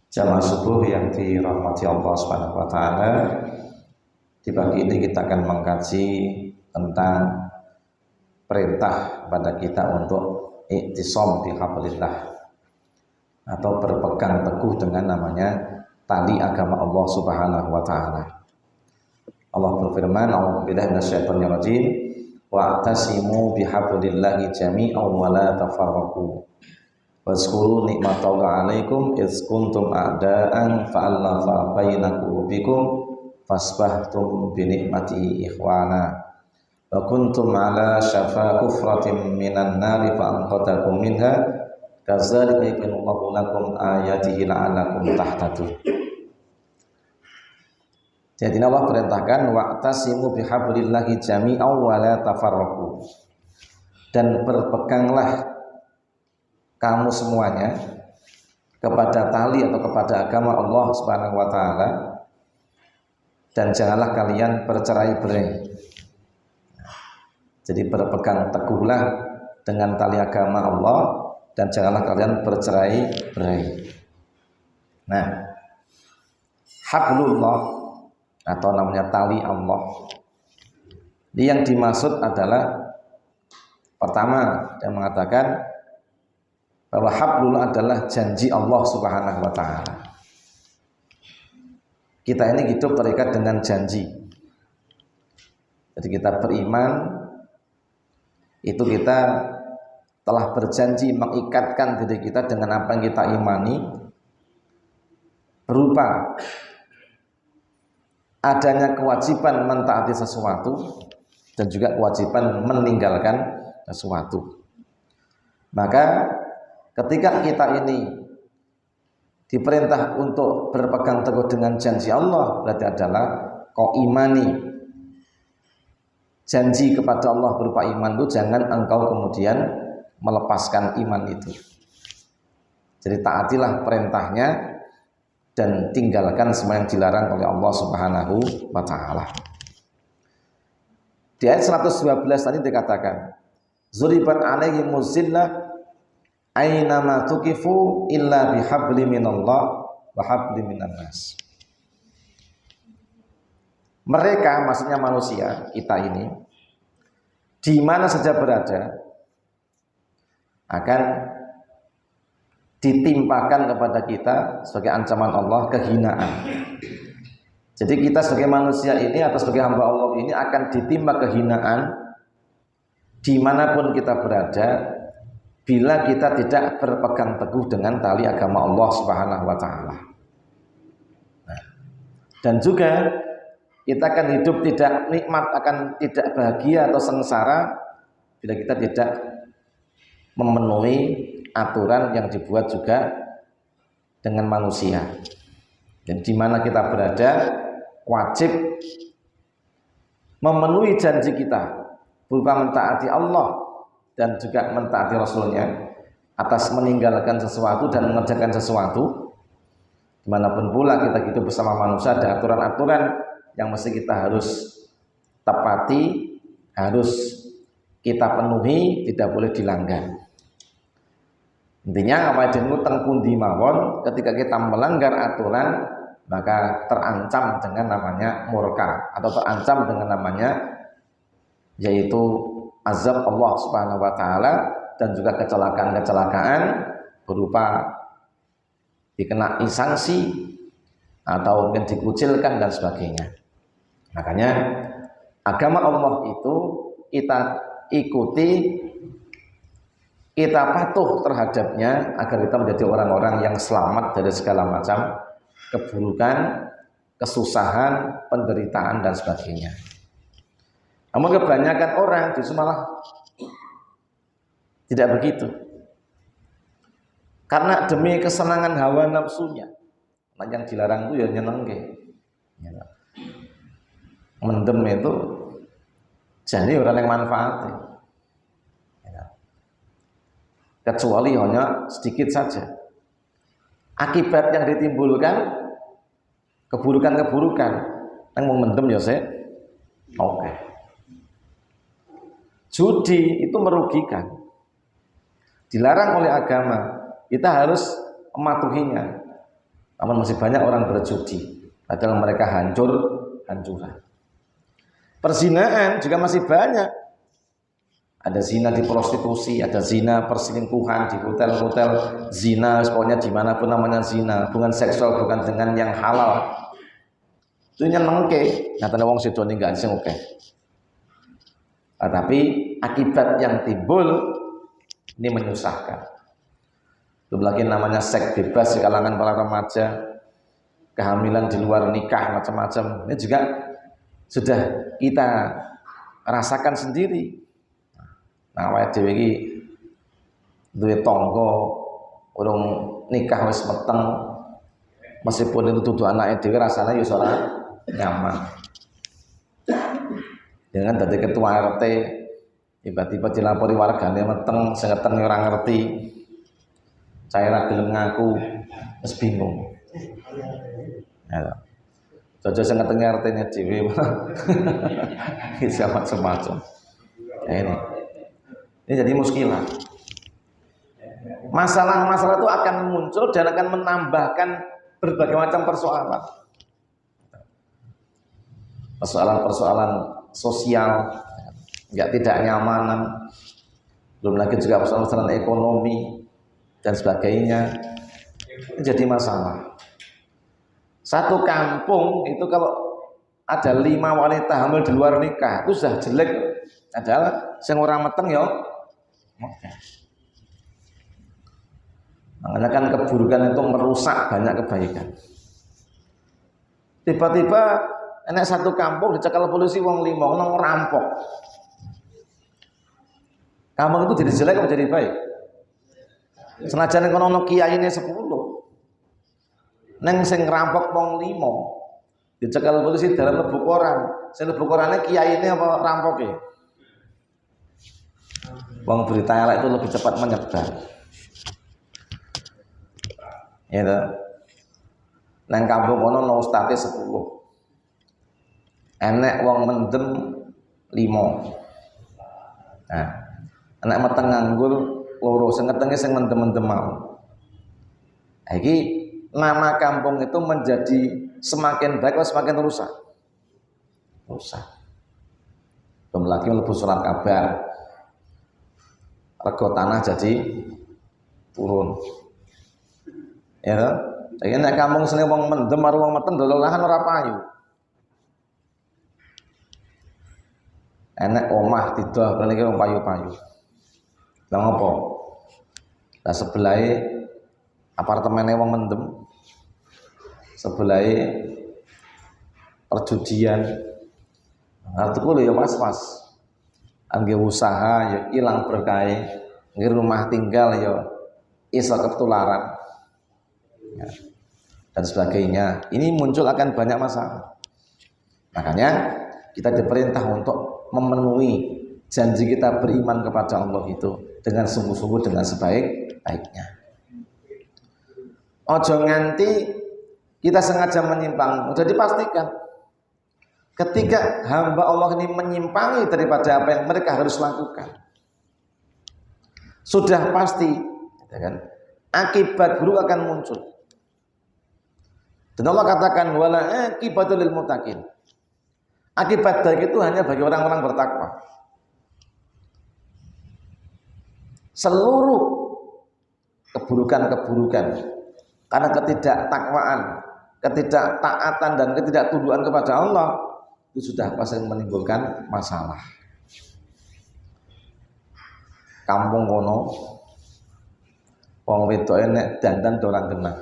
Jamaah subuh yang dirahmati Allah Subhanahu wa taala. Di pagi ini kita akan mengkaji tentang perintah pada kita untuk i'tisam bihablillah atau berpegang teguh dengan namanya tali agama Allah Subhanahu wa taala. Allah berfirman, "A'udzubillahi minasyaitonir rajim. Wa'tasimu bihablillahi jami'an wa la tafarraqu. Wazkuru nikmatallahi 'alaikum iz kuntum a'da'an fa'alafa baina qulubikum fasbahtum bi nikmatihi ikhwana wa kuntum 'ala syafa hufratin minan nari fa'anqadhakum minha kadzalika yubayyinullahu lakum ayatihi la'allakum tahtadun." Jadi Allah perintahkan wa'tasimu bihablillahi jami'an wa la tafarraqu, dan berpeganglah kamu semuanya kepada tali atau kepada agama Allah Subhanahu wa taala, dan janganlah kalian bercerai-berai. Jadi berpegang teguhlah dengan tali agama Allah dan janganlah kalian bercerai-berai. Nah, hablullah atau namanya tali Allah, ini yang dimaksud adalah pertama, yang mengatakan bahwa hablullah adalah janji Allah Subhanahu wa taala. Kita ini hidup terikat dengan janji. Jadi kita beriman, itu kita telah berjanji mengikatkan diri kita dengan apa yang kita imani, berupa adanya kewajiban mentaati sesuatu dan juga kewajiban meninggalkan sesuatu. Maka ketika kita ini diperintah untuk berpegang teguh dengan janji Allah, berarti adalah kau imani janji kepada Allah berupa iman itu, jangan engkau kemudian melepaskan iman itu. Jadi taatilah perintahnya dan tinggalkan semua yang dilarang oleh Allah Subhanahu wa taala. Di ayat 112 tadi dikatakan, "Zuribat alaihi muzillah aynama tuqifu illa bihabli minallah wa habli minan nas." Mereka, maksudnya manusia, kita ini, di mana saja berada, akan ditimpakan kepada kita sebagai ancaman Allah kehinaan. Jadi kita sebagai manusia ini atau sebagai hamba Allah ini akan ditimpa kehinaan dimanapun kita berada, bila kita tidak berpegang teguh dengan tali agama Allah Subhanahu wa taala. Dan juga kita akan hidup tidak nikmat, akan tidak bahagia atau sengsara bila kita tidak memenuhi aturan yang dibuat juga dengan manusia. Dan di mana kita berada, wajib memenuhi janji kita berupa mentaati Allah dan juga mentaati Rasulnya atas meninggalkan sesuatu dan mengerjakan sesuatu. Dimanapun pula kita hidup bersama manusia, ada aturan-aturan yang mesti kita harus tepati, harus kita penuhi, tidak boleh dilanggar. Intinya apa yang tengkundi mawon, ketika kita melanggar aturan maka terancam dengan namanya murka, atau terancam dengan namanya yaitu azab Allah Subhanahu wa taala, dan juga kecelakaan-kecelakaan berupa dikenai sanksi atau mungkin dikucilkan dan sebagainya. Makanya agama Allah itu kita ikuti, kita patuh terhadapnya agar kita menjadi orang-orang yang selamat dari segala macam keburukan, kesusahan, penderitaan dan sebagainya. Namun kebanyakan orang justru malah tidak begitu. Karena demi kesenangan hawa nafsunya, yang dilarang itu ya nyenengke. Mendem itu jadi orang yang manfaatnya, kecuali hanya sedikit saja. Akibat yang ditimbulkan keburukan-keburukan yang mendem ya saya. Oke. Judi itu merugikan, dilarang oleh agama, kita harus mematuhinya. Namun masih banyak orang berjudi, padahal mereka hancuran. Perzinaan juga masih banyak. Ada zina di prostitusi, ada zina perselingkuhan di hotel-hotel, zina pokoknya dimanapun namanya zina, hubungan seksual bukan dengan yang halal. Itu nyenengke, nyatanya wong sedo ninggal sing oke. Tapi akibat yang timbul ini menyusahkan. Belum lagi namanya seks bebas di kalangan para remaja, kehamilan di luar nikah macam-macam. Ini juga sudah kita rasakan sendiri. Nah, awake dhewe iki duwe tangga urung nikah wis meteng, meskipun itu dudu anake dhewe rasane ya ora nyaman. Dengan dadi ketua RT tiba-tiba dilapori wargane meteng, sing ngeten ora ngerti. Saya ra gelem ngaku, wis bingung. Ya. Jojo sing ngeten RT-ne dhewe. Siapa semacam. Ya ini jadi muskilah. Masalah-masalah itu akan muncul dan akan menambahkan berbagai macam persoalan. Persoalan-persoalan sosial, tidak nyamanan, belum lagi juga persoalan ekonomi dan sebagainya. Ini jadi masalah. Satu kampung itu kalau ada 5 wanita hamil di luar nikah, itu sudah jelek. Adalah sing ora meteng ya. Makanya kan keburukan itu merusak banyak kebaikan. Tiba-tiba enak satu kampung dicekal polisi wong 5 ono ngerampok. Kampung itu jadi jelek atau jadi baik? Senajan kono ono kiyaine 10. Neng sing ngerampok wong 5 dicekal polisi dalam lebu koran. Sing lebu korane kiyaine apa rampoke? Wong berita elek itu lebih cepat menyebar. Ya toh. Nang kampung kono no ustate 10. Enek wong mendem 5. Nah, enek meteng nganggur loro, sing ngetenge sing mendem-mendem mau. Iki nama kampung itu menjadi semakin baik atau semakin rusak? Rusak. Belum lagi mlebu surat kabar. Rego tanah jadi turun. Ya toh? Jadi nek kampung sene wong mendem karo wong meten dolol lahan ora payu. Enek omah tidur mrene wong payu-payu. Lah ngopo? Lah sebelahe apartemene wong mendem. Sebelahe perjudian. Artiku lho ya mas-mas. Angge usaha ya hilang berkah, angge rumah tinggal ya iso ketularan ya, dan sebagainya. Ini muncul akan banyak masalah. Makanya kita diperintah untuk memenuhi janji kita beriman kepada Allah itu dengan sungguh-sungguh, dengan sebaik-baiknya. Ojo nganti kita sengaja menyimpang. Sudah dipastikan ketika hamba Allah ini menyimpangi daripada apa yang mereka harus lakukan, sudah pasti ya kan, akibat buruk akan muncul. Dan Allah katakan wala aqibatul lil muttaqin. Akibat baik itu hanya bagi orang-orang bertakwa. Seluruh keburukan-keburukan karena ketidaktakwaan, ketidaktaatan dan ketidaktundukan kepada Allah itu sudah pasti menimbulkan masalah. Kampung kono wong wedoke nek dandan dorang kena.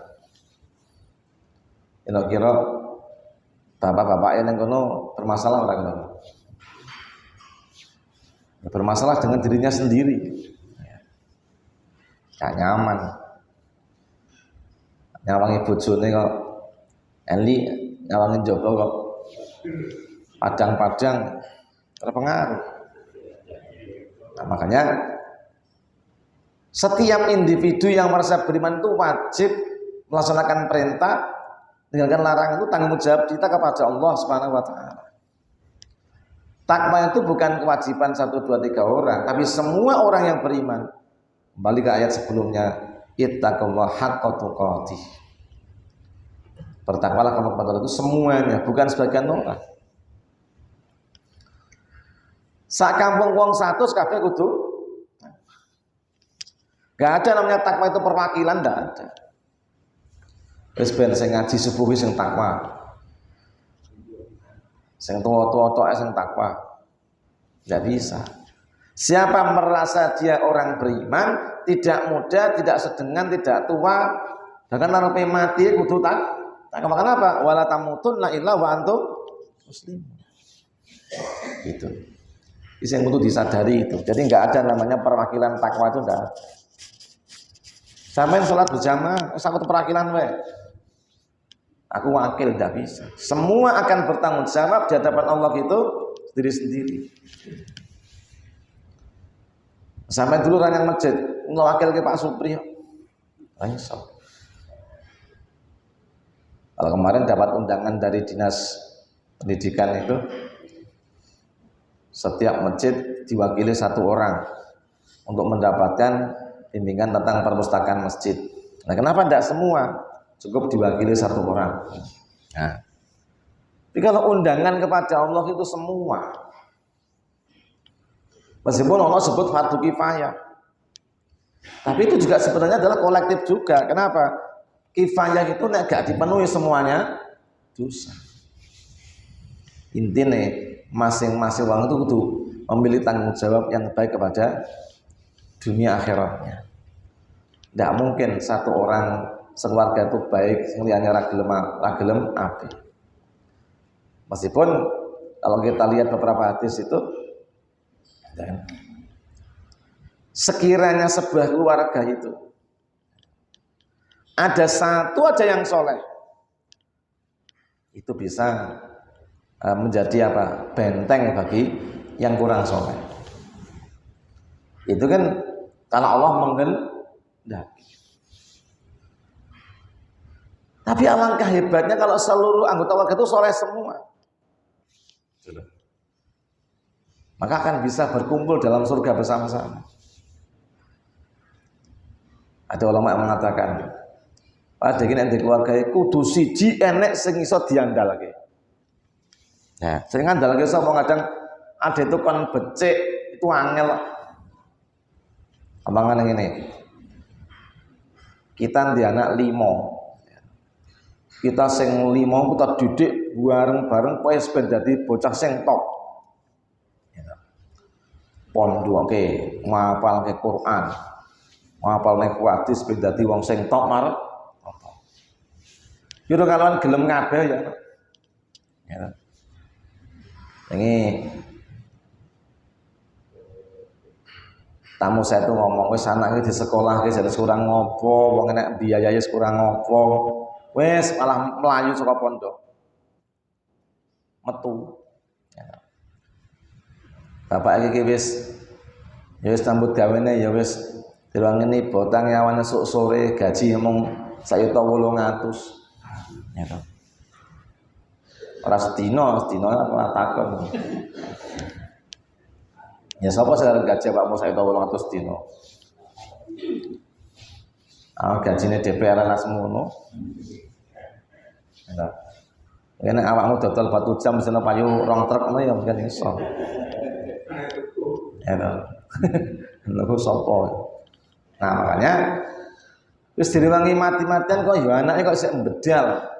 Kira-kira bapak-bapak yang kono bermasalah ora kono? Bermasalah dengan dirinya sendiri. Gak nyaman. Nyawangi bojone kok Eli nyawangi njaba kok padang-padang terpengaruh. Nah, makanya setiap individu yang merasa beriman itu wajib melaksanakan perintah, tinggalkan larangan. Itu tanggung jawab kita kepada Allah Subhanahu wa taala. Takwa itu bukan kewajiban 1, 2, 3 orang, tapi semua orang yang beriman. Kembali ke ayat sebelumnya, ittaqullaha haqqa tuqatih. Bertakwalah kamu kepada Allah itu semuanya, bukan sebagian orang. Sak kampung wong 100 kabeh kudu. Gak ada namanya takwa itu perwakilan, enggak ada. Wis ben sing ngaji subuh wis sing takwa. Sing tuwa-tuwa tok sing takwa. Enggak bisa. Siapa merasa dia orang beriman, tidak muda, tidak sedengan, tidak tua, bahkan arepe mati kudu takwa. Kenapa? Wala tamutunna illa wa antum muslimun. Gitu. Itu yang perlu disadari itu. Jadi nggak ada namanya perwakilan takwa itu enggak ada. Sampai sholat berjamaah, satu perwakilan we. Aku wakil enggak bisa. Semua akan bertanggung jawab di hadapan Allah itu sendiri-sendiri. Sampai dulu rangan masjid, wakil ke Pak Supri. Langsung. Kalau kemarin dapat undangan dari dinas pendidikan itu, setiap masjid diwakili 1 orang untuk mendapatkan bimbingan tentang perpustakaan masjid. Nah, kenapa tidak semua? Cukup diwakili 1 orang. Nah, tapi kalau undangan kepada Allah itu semua, meskipun Allah sebut fardu kifayah, tapi itu juga sebenarnya adalah kolektif juga. Kenapa? Kifayah itu nek gak dipenuhi semuanya dosa. Intinya masing-masing orang itu kudu memilih tanggung jawab yang baik kepada dunia akhiratnya. Tidak mungkin 1 orang sekeluarga itu baik, seliannya ragelem api. Meskipun kalau kita lihat beberapa hadis itu, sekiranya sebuah keluarga itu ada 1 aja yang soleh, itu bisa menjadi apa? Benteng bagi yang kurang soleh. Itu kan kalau Allah menghendaki. Tapi alangkah hebatnya kalau seluruh anggota keluarga itu soleh semua. Maka akan bisa berkumpul dalam surga bersama-sama. Ada ulama yang mengatakan, pada gini di keluarga kudu siji enek sing iso diandalke. Nah, sing andalke sapa kadang ada itu kan becik itu angel. Omongan ngene. Kita di anak 5. Kita sing 5 kita didik bareng-bareng pokoke ben dadi bocah sing top. Pondoke ngapalke Quran. Ngapalne hadis ben dadi wong sing top marep. Yo kalau gelem kabeh ya. Ya. Ini tamu saya tuh ngomong wis anake di sekolah wis kurang ngopo, wong enek biayane kurang ngopo. Wis malah melayu saka pondok. Metu. Ya. Bapak iki wis ya wis tambut gawene ya wis dirwangeni botang yawane esuk sore gaji mung 1.800. Ya toh. Ora sedina apa takon. Ya sapa sing gaji Pak Mus 1.800 dina. Gajine DPR ana semono. Ya. Yen awakmu dodol batu jam seno payu 2 truk ngono ya mungkin iso. Ya toh. Lha sapa? Nah, makanya wis direwangi mati-matian kok ya anake kok isih mbedal.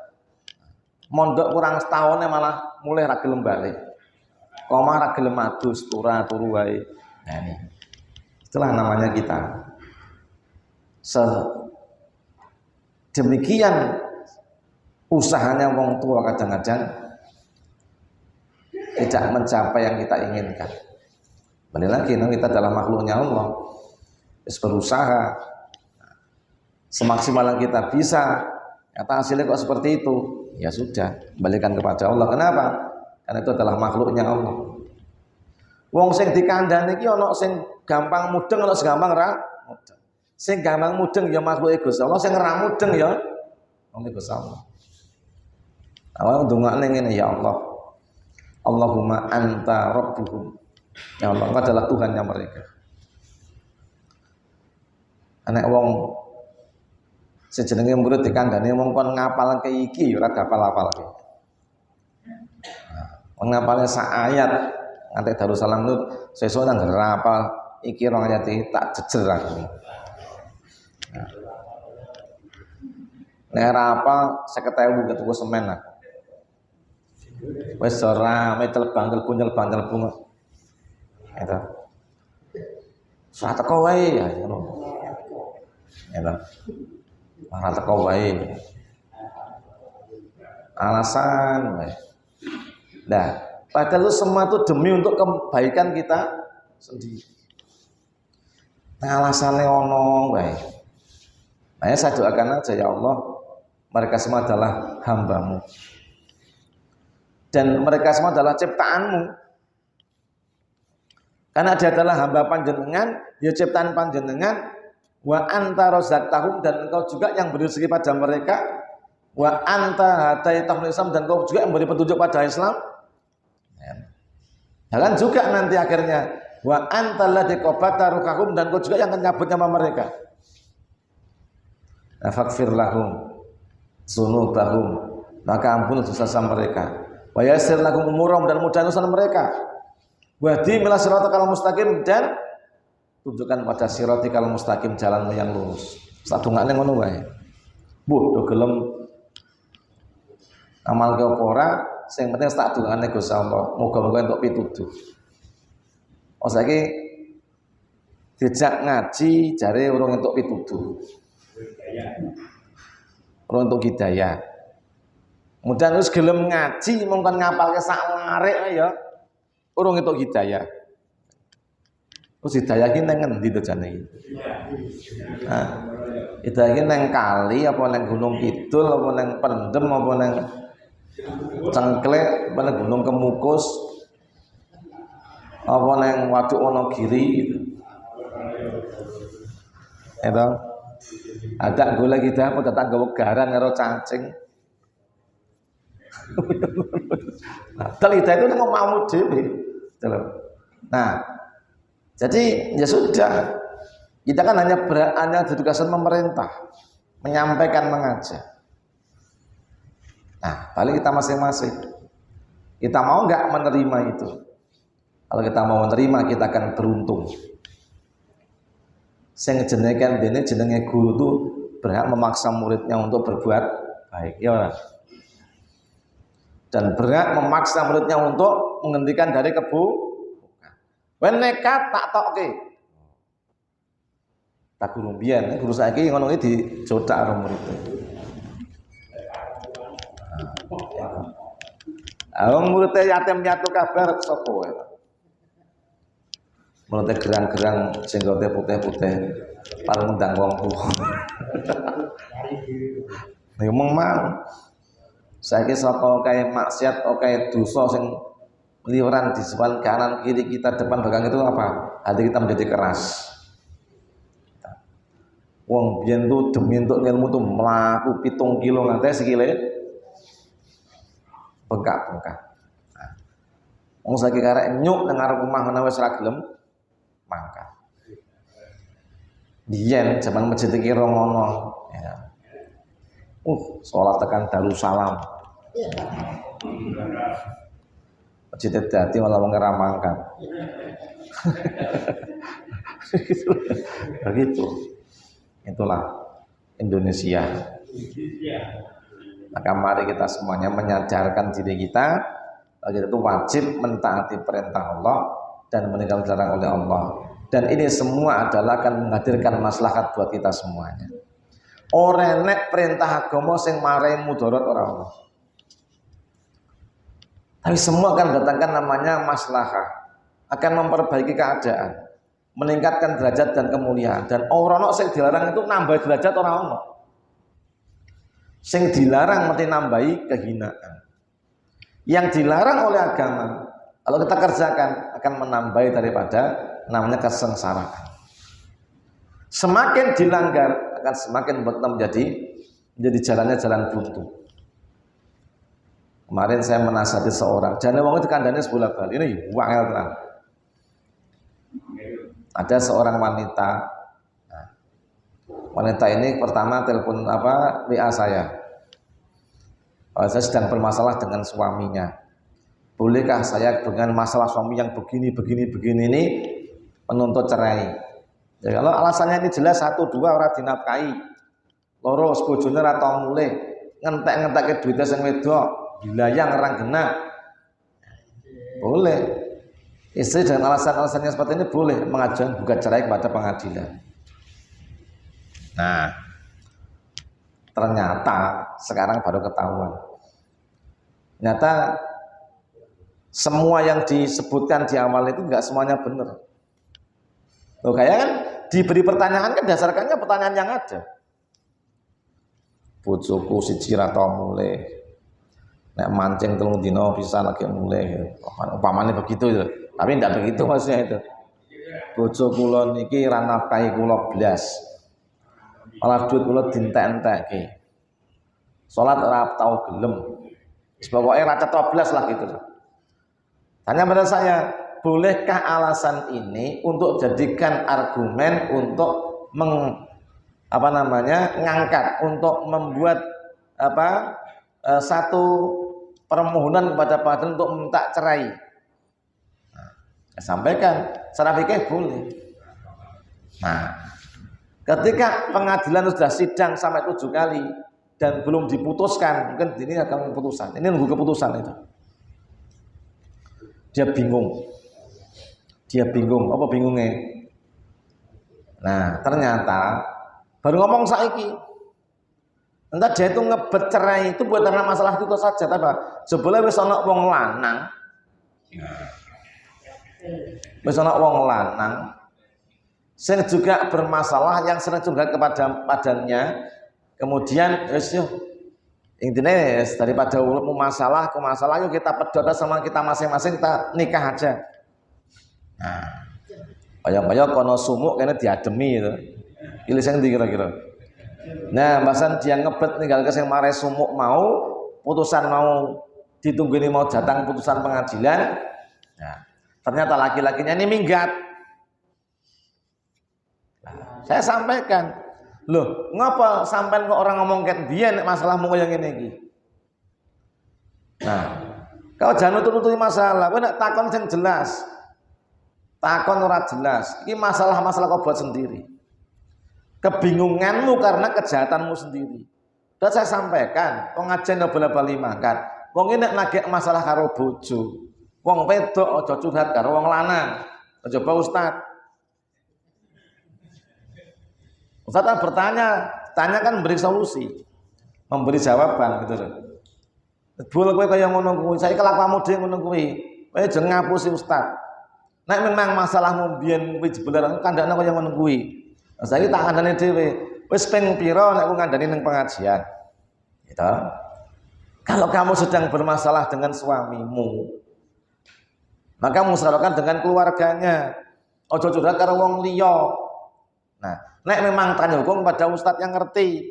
Mondok kurang setahun malah mulai ra gelem balik. Koma ra gelem adus turu wae. Nah ini. Itulah namanya kita. Demikian usahanya wong tua kadang-kadang tidak mencapai yang kita inginkan. Balik lagi kita adalah makhluknya Allah. Terus berusaha semaksimal yang kita bisa. Kata hasilnya kok seperti itu. Ya sudah, kembalikan kepada Allah. Kenapa? Karena itu adalah makhluknya Allah. Wong sing dikandani iki ana sing gampang mudeng, ana sing gampang ra mudeng. Sing gampang mudeng ya makhluke Gusti Allah, sing ra mudeng ya wong Gusti Allah. Awak ndongakne ngene, ya Allah. Allahumma anta rabbuhum. Ya Allah, Engkau adalah Tuhannya mereka. Anak wong Sejenenge murid dikandani wong kon ngapalke iki ora dapal-apalke. Wong ngapalke sak ayat nganti Darussalam itu sesuk nang apal iki rong ayat iki tak jejer aku. Nek ora apal 50.000 ketuku semen aku. Wis ora me telepang-telepon. Itu. Ora teko wae ya ngono. Itu. Ora teko wae. Alasan wae. Nah, padahal semua itu demi untuk kebaikan kita sendiri. Nah, alasannya ono wae. Nah, saya doakan aja ya Allah, mereka semua adalah hamba-Mu. Dan mereka semua adalah ciptaan-Mu. Karena dia adalah hamba panjenengan, ya ciptaan panjenengan, wa anta razaqtahum, dan engkau juga yang beri rezeki pada mereka, wa anta hadaitahum Islam, dan engkau juga yang beri petunjuk pada Islam. Dan juga nanti akhirnya wa anta alladzi qabata ruhahum, dan engkau juga yang akan nyabut nyawa mereka. Faghfir lahum dzunubahum, maka ampun dosa mereka. Wa yassir lahum umurahum, dan mudah urusan mereka. Wahdi ila siratal mustaqim, dan tunjukkan pada siratal mustaqim, jalanmu yang lurus. Sadungane ngono wae. Bu, do gelem amal ke apa ora, sing penting tak dungane Gusti Allah. Muga-muga entuk pituduh. Oh saiki dijak ngaji jare urung entuk pituduh. Urung entuk hidayah. Mudah wis gelem ngaji mung kon ngapalke sak larik ya. Urung entuk hidayah. Terus hidayah ki nang endi to jane iki? Nah, hidayah ki nang kali apa nang Gunung Kidul apa nang Pendem apa nang Cengklek apa nang Gunung Kemukus apa nang Waduk Wonogiri gitu. Itu ada golek hidayah apa datang gawe garan karo cacing. Nah, hidayah itu nang mau dhewe. Nah, jadi ya sudah, kita kan hanya ditugaskan pemerintah menyampaikan, mengajak. Nah, paling kita masing-masing, kita mau nggak menerima itu? Kalau kita mau menerima, kita akan beruntung. Sing jenenge guru itu berhak memaksa muridnya untuk berbuat baik, ya orang. Dan berhak memaksa muridnya untuk menghentikan dari keburukan. Wen nekat tak tokke. Tak guru mbiyen, guru saiki ngono iki dijodak karo murid. Wong muridé yatim piatu kabar sapa wae. Muridé gerang-gerang jenggote putih-putih, paling ndang wong tuwa. Ya mung mau. Saiki sapa kae maksiat, kae dosa sing liuran di sebelah kanan kiri kita, depan belakang itu apa? Hati kita menjadi keras. Wong biyen tuh demi untuk ilmu tuh melaku 7 kilo nganti sikile bengkak-bengkak. Nah, wong saiki karek nyuk nang arep omah ana wis ra gelem mangkat. Biyen zaman masjid iki ora ngono, ya. Salat tekan Darussalam. Masjid dadi malah wong ora mangkat. Begitu. Itulah Indonesia. Maka mari kita semuanya menyadarkan diri kita bahwa kita itu wajib mentaati perintah Allah dan meninggalkan larangan oleh Allah. Dan ini semua adalah akan menghadirkan maslahat buat kita semuanya. Ora nek perintah agama sing marai mudarat ora ono. Tapi semua akan mendatangkan namanya maslahah, akan memperbaiki keadaan, meningkatkan derajat dan kemuliaan. Dan orang sing dilarang itu nambah derajat orang ono. Sing dilarang mesti nambahi kehinaan. Yang dilarang oleh agama, kalau kita kerjakan akan menambahi daripada namanya kesengsaraan. Semakin dilanggar akan semakin membuat kita menjadi jalannya jalan buntu. Kemarin saya menasihati seorang, jangan wong itu kandane sebelah bali ini wangel tenan. Ada seorang wanita, Wanita ini pertama telepon WA saya. Saya sedang bermasalah dengan suaminya. Bolehkah saya dengan masalah suami yang begini ini menuntut cerai? Ya, kalau alasannya ini jelas 1, 2 ora dinafkahi, loro bojone ra tau mulih, ngentek-ngentekke duite sing wedok, dilayang orang genah. Boleh. Istri dengan alasan-alasannya seperti ini boleh mengajukan gugat cerai kepada pengadilan. Nah, ternyata sekarang baru ketahuan. Ternyata semua yang disebutkan di awal itu enggak semuanya benar. Loh, kayak kan diberi pertanyaan kan dasarkannya pertanyaan yang ada. Bojoku siji ra tau mulih. Nek mancing 3 dina bisa lagi mulih. Umpamane begitu itu. Tapi tidak begitu maksudnya itu. Bojo kula niki ra nafkahi kula blas. Malah duit kula dientek-entekke. Salat ora tau gelem. Pokoke ra cetha blas lah gitu. Tanya pada saya, bolehkah alasan ini untuk jadikan argumen untuk ngangkat, untuk membuat satu permohonan kepada pengadilan untuk minta cerai? Nah, saya sampaikan, secara fikih boleh. Nah, ketika pengadilan sudah sidang sampai 7 kali dan belum diputuskan, mungkin ini akan keputusan. Ini nunggu keputusan itu. Dia bingung. Apa bingungnya? Nah, ternyata baru ngomong saiki. Entah dia itu ngebet cerai itu buat karena masalah itu saja, apa? Sebelum wis ana wong lanang. Wis ana wong lanang sing juga bermasalah yang sering curhat kepada padannya. Kemudian wis yo intinya daripada ulmu masalah ke masalah, yuk kita pedot sama kita masing-masing, kita nikah aja. Nah, kaya kono sumuk kene diademi itu. Pilih sing ndi kira-kira. Nah, bahasan dia ngebet ninggal ke sing mare sumuk mau, putusan mau ditunggu ini mau datang putusan pengadilan. Nah, ternyata laki-lakinya ini minggat. Nah, saya sampaikan, loh, ngapa sampai kok orang ngomong kayak dia masalahmu yang ini iki. Nah, kau jangan nututi masalah, kau nak takon yang jelas. Takon ora jelas. Ini masalah-masalah kau buat sendiri. Kebingunganmu karena kejahatanmu sendiri. Dan saya sampaikan, pengajian yang bola-bali makan. Wong ini nagih masalah karo bojo. Wong wedok aja curhat karo wong lanang. Coba Ustaz. Ustaz bertanya, tanya kan beri solusi, memberi jawaban gitu loh. Bul kowe kaya ngono kuwi, saiki kelakuanmu dhewe ngono kuwi. Kowe aja ngapusi Ustaz. Nek memang masalahmu biyen kuwi jebeler kandhane kaya ngono kuwi. Saiki tak kandhane dhewe. Wis ping pira nek aku ngandani ning pengajian. Gitu. Kalau kamu sedang bermasalah dengan suamimu, maka musyawarahkan dengan keluarganya. Ojo curhat karo wong liya. Nah, nek memang tanya hukum pada ustadz yang ngerti,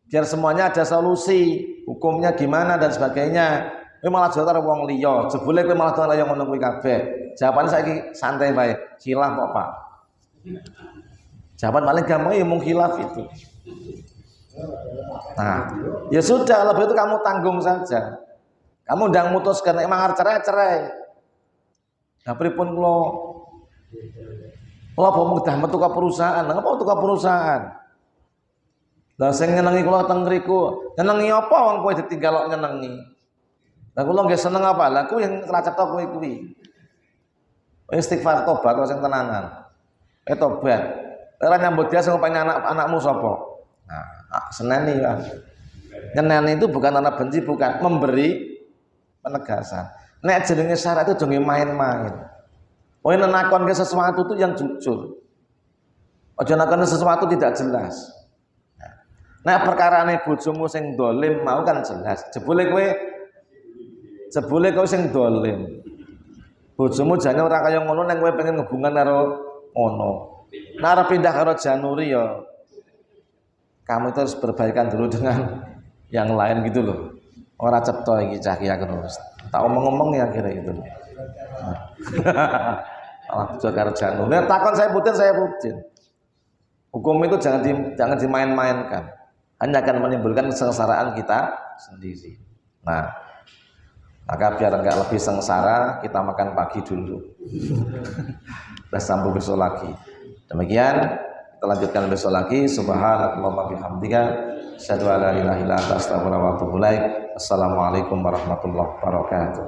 biar semuanya ada solusi, hukumnya gimana dan sebagainya. Kowe malah curhat karo wong liya, jebule kowe malah kaya ngono kuwi kabeh. Jawaban saiki santai bae, khilaf kok, Pak. Jawaban paling gampang ya mung khilaf itu. Nah, ya sudah, lebih itu kamu tanggung saja. Kamu ndang mutuskan nek mangar cerai. Nah, pripun kula mau mudah metu ka perusahaan, ngapa metu ka perusahaan? Lah sing nyenengi kula teng ngriku, nyenengi apa wong kowe ditinggal kok nyenengi? Lah kula nggih seneng apa? Lah kuwi yang racetha kowe kuwi. Istighfar tobat kok sing tenanan. Tobat. Ora nyambut dia sing pengen anakmu sapa? Nah, seneni ya. Nyeneni itu bukan anak benci, bukan memberi penegasan. Nek jenenge syarat itu jangan main-main. Oh, nakon ke sesuatu itu yang jujur. Ojo nakon sesuatu tidak jelas. Nah, perkara ini bojomu sing dolim mau kan jelas. Jebule kowe sing dolim. Bojomu jane ora kaya ngono nek kowe pengen hubungan karo ngono. Nah, arep pindah karo Januri ya. Kamu itu harus berbaikan dulu dengan yang lain gitu loh. Ora cetha iki cah kiye terus. Tak omong-omong ya kira gitu. Allah juga karo Januri. Nek takon saya putin. Hukum itu jangan dimain-mainkan. Hanya akan menimbulkan kesengsaraan kita sendiri. Nah, maka biar enggak lebih sengsara, kita makan pagi dulu. Kita sambung besok lagi. Demikian, kita lanjutkan besok lagi. Subhanakallahumma bihamdika, asyhadu an la ilaha illa anta, astaghfiruka wa atubu ilaik. Assalamualaikum warahmatullahi wabarakatuh.